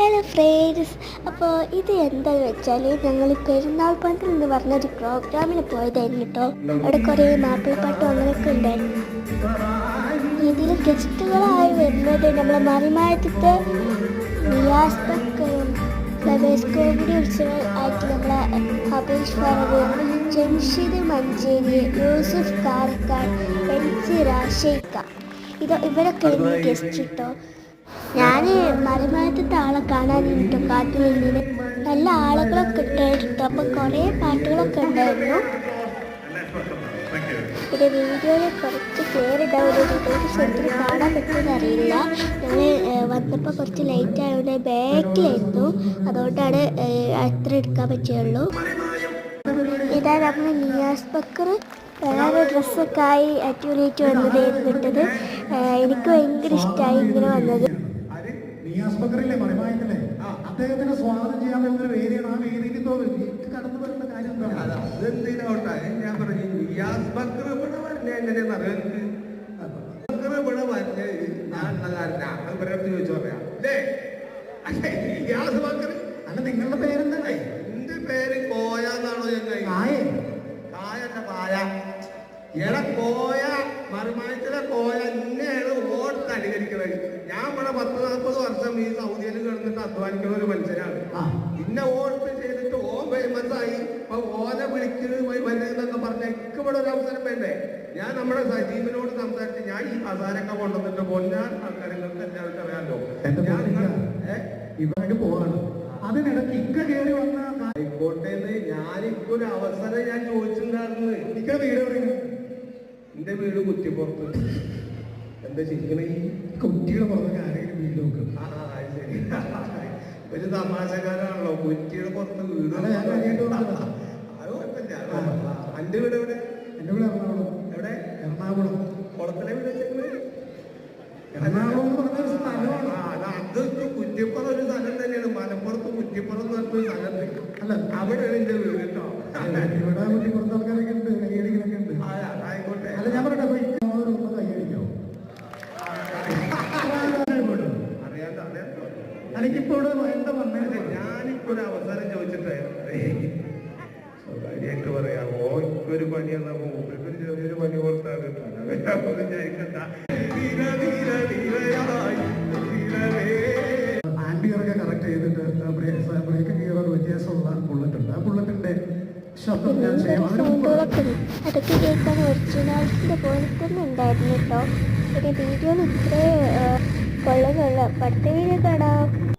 Hello friends, അപ്പോൾ ഇത് എന്താണെന്ന് വെച്ചാൽ ഞങ്ങൾ പെരുന്നാൾ പന്തൽ എന്ന് പറഞ്ഞൊരു പ്രോഗ്രാമിന് പോയതായിരുന്നു കേട്ടോ. അവിടെ കുറേ മാപ്പിളപ്പാട്ടും അങ്ങനെയൊക്കെ ഉണ്ടായിരുന്നു. ഇതിൽ ഗസ്റ്റുകളായി വരുന്നത് നമ്മളെ മറിമായത്തെ നിയാസ് ബക്കറും ഫ്ലവേഴ്സ് കോമഡി ഉത്സവം ആയിട്ട് നമ്മളെ ഹബീഷ് ഫറവും ജംഷീദ് മഞ്ചേരി, യൂസുഫ് കാരക്കാട്, MC റാഷേക്ക, ഇവരൊക്കെ എനിക്ക് ഗസ്റ്റ് കിട്ടോ. ഞാൻ മറിമായത്തെ ആളെ കാണാൻ കേട്ടോ കാത്തു നിന്നിന്. നല്ല ആളുകളൊക്കെ ഉണ്ടായിരുന്നു. അപ്പം കുറേ പാട്ടുകളൊക്കെ ഉണ്ടായിരുന്നു. പിന്നെ വീഡിയോയിൽ കുറച്ച് ക്ലിയർ ഉണ്ടാവുന്നത് ശരിക്കും കാണാൻ പറ്റുമെന്ന് അറിയില്ല. ഞങ്ങൾ വന്നപ്പോൾ കുറച്ച് ലേറ്റ് ആയതുകൊണ്ട് ബാക്കിലായിരുന്നു, അതുകൊണ്ടാണ് അത്ര എടുക്കാൻ പറ്റുള്ളൂ. ഇതാ നമ്മൾ നിയാസ് ബക്കർ വേറെ ഡ്രസ്സൊക്കെ ആയി അടിപൊളിയായിട്ട് വന്നതായിരുന്നു ഇട്ടത്. എനിക്ക് ഭയങ്കര ഇഷ്ടമായി ഇങ്ങനെ വന്നത്. നിയാസ് ബക്കറില്ലേ മറിമായത്തിലെ, അദ്ദേഹത്തിന് സ്വാഗതം ചെയ്യാൻ പോകുന്ന വേദിയാണ്. ആ വേദിയിൽ കടന്നു വരുന്ന കാര്യം അതെന്തിനോട്ടെ ഞാൻ പറഞ്ഞു, നിയാസ് ബക്കർ ഇവിടെ വരണ എങ്ങനെയാന്ന് അറിയാം. ബക്കർ ഇവിടെ വരഞ്ഞ് ഞാനുള്ള കാരനാണ് ഇവരടുത്ത് ചോദിച്ചു പറയാം അല്ലേ. നിയാസ് ബക്കർ അല്ല, നിങ്ങളുടെ പേരെന്താ? എന്റെ പേര് കോയ എന്നാണോ? കായല്ല പായ. എടാ കോയ, മറിമായത്തിലെ കോയ ഇന്നെയാണ് ഓർത്ത് അനുകരിക്കുന്നത്. ഞാൻ ഇവിടെ 10-40 വർഷം ഈ സൗദിയിൽ കിടന്നിട്ട് അധ്വാനിക്കുന്ന ഒരു മനുഷ്യനാണ്. ഇന്നെ ഓർത്ത് ചെയ്തിട്ട് ഫേമസ് ആയി. ഇപ്പൊ ഓനെ വിളിക്കുന്നത് വരുന്നതെന്നൊക്കെ പറഞ്ഞ എനിക്ക് ഇവിടെ ഒരു അവസരം വേണ്ടേ? ഞാൻ നമ്മുടെ സജീവനോട് സംസാരിച്ച് ഞാൻ ഈ മസാലൊക്കെ കൊണ്ടുവന്നിട്ട് പൊന്നാൻ ആൾക്കാർക്ക് എല്ലാവർക്കും അറിയാമല്ലോ. ഇവിടെ പോവാണ്. അതിനിടയ്ക്ക് ഇക്ക കയറി വന്ന ആയിക്കോട്ടെന്ന് ഞാനിപ്പോ ഒരു അവസരം ഞാൻ ചോദിച്ചിട്ടുണ്ടായിരുന്നു. ഇക്ക വീട് പറയുന്നത് എന്റെ വീട് കുറ്റിപ്പുറത്ത്. എന്താ ചെയ്യണേ? ഈ കുട്ടിയുടെ പുറത്തൊക്കെ ആരെങ്കിലും വീട് നോക്കും. ശരി, ഒരു തമാശക്കാരാണല്ലോ. കുറ്റിയുടെ പുറത്ത് വീട്. അത് കുഴപ്പമില്ല. എന്റെ വീട് എവിടെ? എന്റെ വീട് എറണാകുളം. എവിടെ? എറണാകുളം. കുളത്തിലെ വീട് വെച്ചേക്കുന്നത് എറണാകുളം എന്ന് പറഞ്ഞൊരു സ്ഥലമാണ്. അത് കുറ്റിപ്പുറം ഒരു സ്ഥലം തന്നെയാണ്. മലപ്പുറത്ത് കുറ്റിപ്പുറം എന്ന് പറഞ്ഞൊരു സ്ഥലത്ത്. അല്ല, അവിടെയാണ് എന്റെ വീട് കേട്ടോ. ഇവിടെ കുറ്റിപ്പുറത്ത് ആൾക്കാരൊക്കെ ഉണ്ട്, കയ്യടികളൊക്കെ ഉണ്ട്. ആയിക്കോട്ടെ. അല്ല, ഞാൻ പറയട്ടെ, അപ്പൊ ഒന്ന് കയ്യടിക്കോ? എനിക്കിപ്പോ എന്താ പറഞ്ഞത്? ഞാനിപ്പോ ഒരു അവസരം ചോദിച്ചിട്ടായിരുന്നു. സ്വകാര്യമായിട്ട് പറയാം, ഓർക്കൊരു പണി എന്നപ്പോ മൂപ്പർക്കൊരു ചെറിയൊരു പണി കൊടുത്താണ്. ആംബിയറൊക്കെ കറക്റ്റ് ചെയ്തിട്ട് ബ്രേക്ക് ഗിയർ ഒരു വ്യത്യാസമുള്ള ബുള്ളറ്റ് ഉണ്ട്. ആ ബുള്ളറ്റിന്റെ ശബ്ദം ഞാൻ അതൊക്കെ കേൾക്കാൻ ഒറിജിനാലിറ്റിന്റെ പോലെ തന്നെ ഉണ്ടായിരുന്നു കേട്ടോ. പിന്നെ വീഡിയോയിൽ ഇത്രേ കൊള്ളുന്നുള്ള. അടുത്ത വീഡിയോ കാണാം.